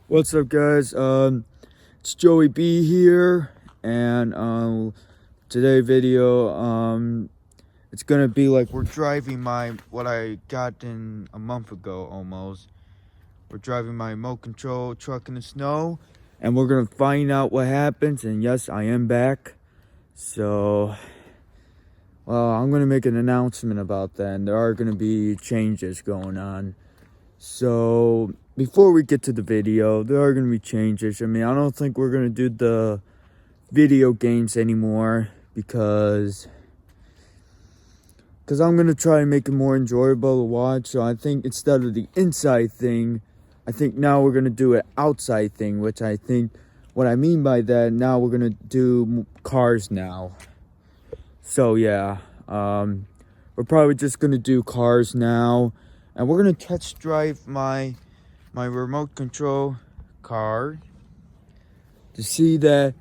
What's up, guys? It's Joey B here, and today video, it's gonna be like we're driving what I got in a month ago almost. We're driving my remote control truck in the snow, and we're gonna find out what happens. And yes, I am back. So, well, I'm gonna make an announcement about that, and there are gonna be changes going on. So before we get to the video, there are going to be changes. I mean, I don't think we're going to do the video games anymore because I'm going to try and make it more enjoyable to watch. So I think instead of the inside thing, I think now we're going to do an outside thing, which I think what I mean by that, now we're going to do cars now. So yeah, we're probably just going to do cars now. And we're gonna test drive my remote control car to see that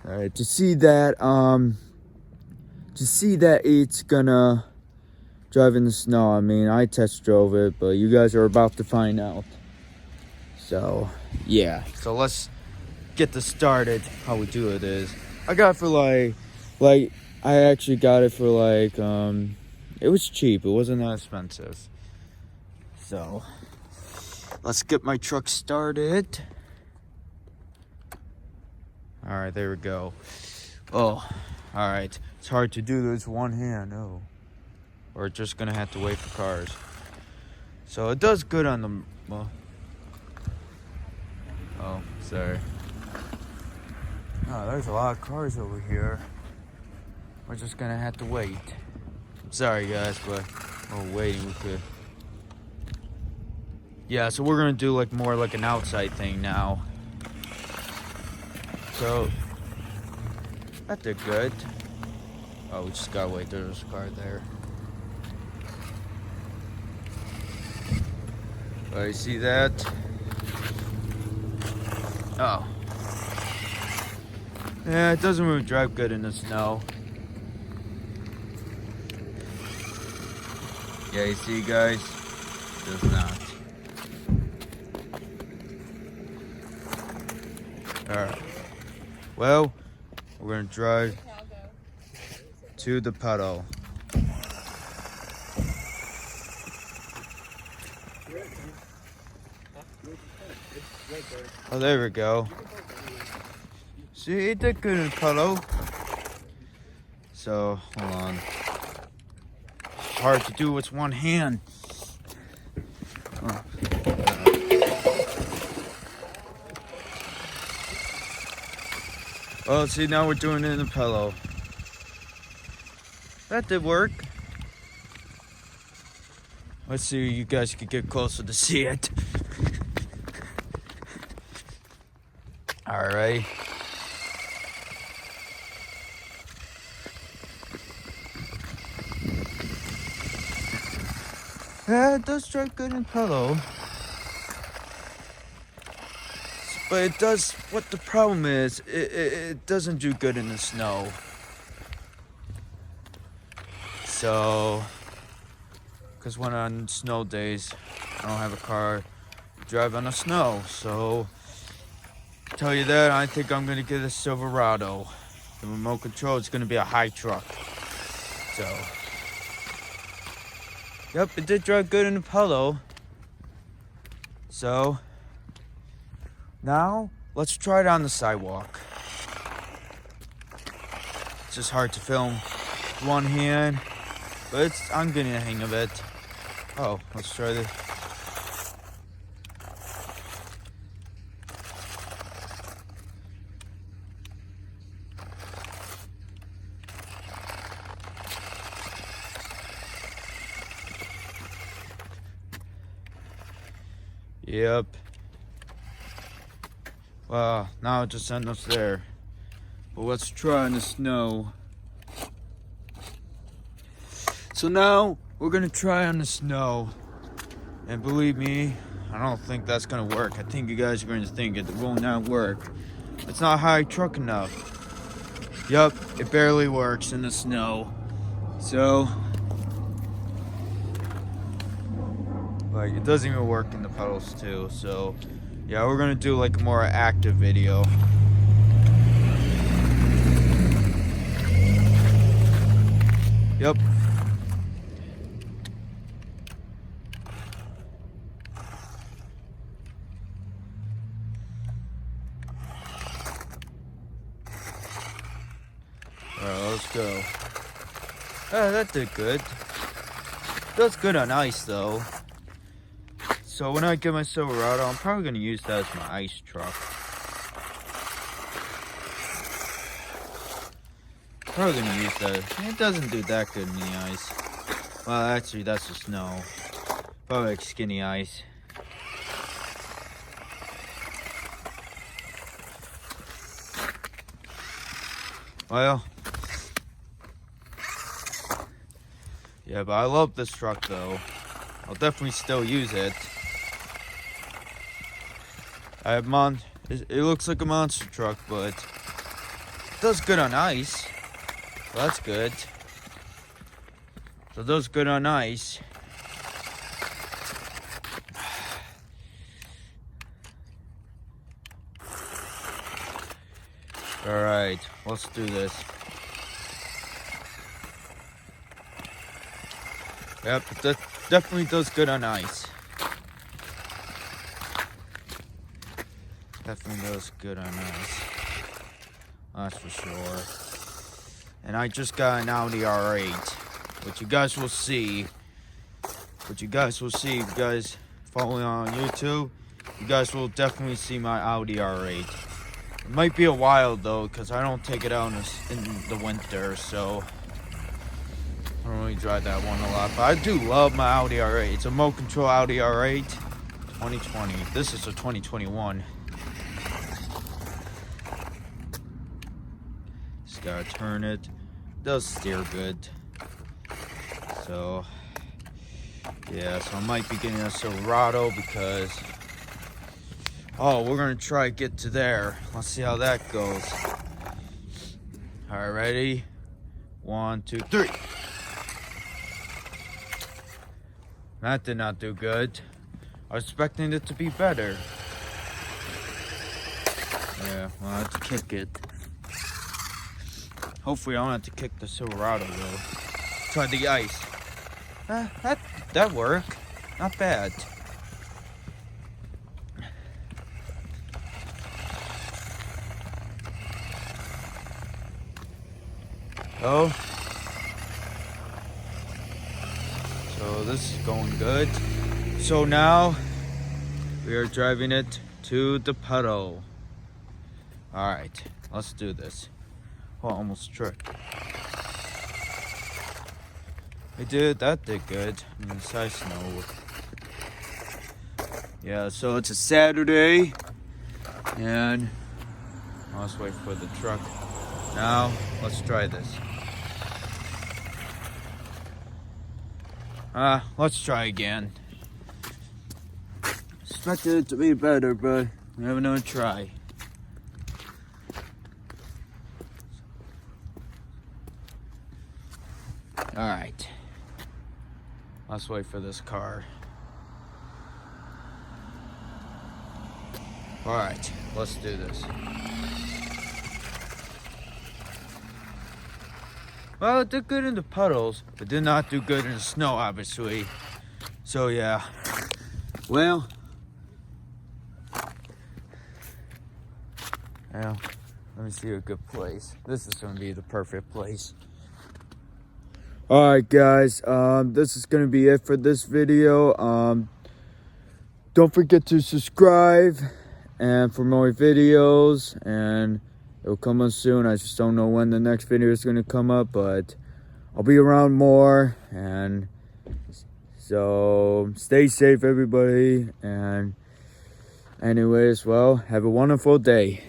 it's gonna drive in the snow. I mean, I test drove it, but you guys are about to find out. So yeah. So let's get this started. How we do it is I got it for like I actually got it for like it was cheap. It wasn't that expensive. So, let's get my truck started. Alright, there we go. Oh, alright. It's hard to do this one hand. Oh. We're just gonna have to wait for cars. So, it does good on the... Well, oh, sorry. Oh, there's a lot of cars over here. We're just gonna have to wait. Sorry, guys, but while waiting, we could... Yeah, so we're gonna do like more like an outside thing now. So that did good. Oh, we just gotta wait. There's a car there. Oh, you see that? Oh. Yeah, it doesn't really drive good in the snow. Yeah, you see, guys? It does not. Alright, well, we're gonna drive to the puddle. Oh, there we go. See, it did good in the puddle. So, hold on. It's hard to do with one hand. Oh. Well, see, now we're doing it in the pillow. That did work. Let's see, you guys can get closer to see it. Alright. Yeah, it does drive good in pillow. But it does, what the problem is, it doesn't do good in the snow. So, because when on snow days, I don't have a car to drive on the snow. So, to tell you that, I think I'm going to get a Silverado. The remote control is going to be a high truck. So, yep, it did drive good in the puddle. So, now, let's try it on the sidewalk. It's just hard to film with one hand, but I'm getting the hang of it. Oh, let's try this. Yep. Well, now it just sent us there. But let's try in the snow. So now we're gonna try on the snow. And believe me, I don't think that's gonna work. I think you guys are going to think it will not work. It's not high truck enough. Yup, it barely works in the snow. So, like, it doesn't even work in the puddles too. So, Yeah, we're gonna do like a more active video. Yep. Alright, let's go. That did good. That's good on ice though. So when I get my Silverado, I'm probably gonna use that as my ice truck. Probably gonna use that. It doesn't do that good in the ice. Well, actually, that's the snow. Probably like skinny ice. Well, yeah, but I love this truck though. I'll definitely still use it. It looks like a monster truck, but it does good on ice. So that's good. So it does good on ice. Alright, let's do this. Yep, that definitely does good on ice. Definitely does good on ice. That's for sure. And I just got an Audi R8, which you guys will see. If you guys follow me on YouTube, you guys will definitely see my Audi R8. It might be a while though, because I don't take it out in the winter, so I don't really drive that one a lot. But I do love my Audi R8. It's a remote control Audi R8 2020. This is a 2021. Just gotta turn it. It does steer good. So yeah, so I might be getting a Silverado because we're gonna try to get to there. Let's see how that goes. Alright, ready? 1, 2, 3. That did not do good. I was expecting it to be better. Yeah, well, I have to kick it. Hopefully I don't have to kick the Silverado though. Try the ice. That worked. Not bad. Oh. So this is going good. So now we are driving it to the puddle. Alright, let's do this. Oh, almost tripped. That did good. I mean, besides snow. Yeah, so it's a Saturday. And let's wait for the truck. Now, let's try this. Let's try again. Expected it to be better, but we have another try. Alright. Let's wait for this car. Alright, let's do this. Well, it did good in the puddles, but did not do good in the snow, obviously. So, yeah. Well, let me see a good place. This is going to be the perfect place. Alright, guys. This is going to be it for this video. Don't forget to subscribe and for more videos, and it'll come up soon. I just don't know when the next video is going to come up, but I'll be around more. And so stay safe, everybody. And anyways, well, have a wonderful day.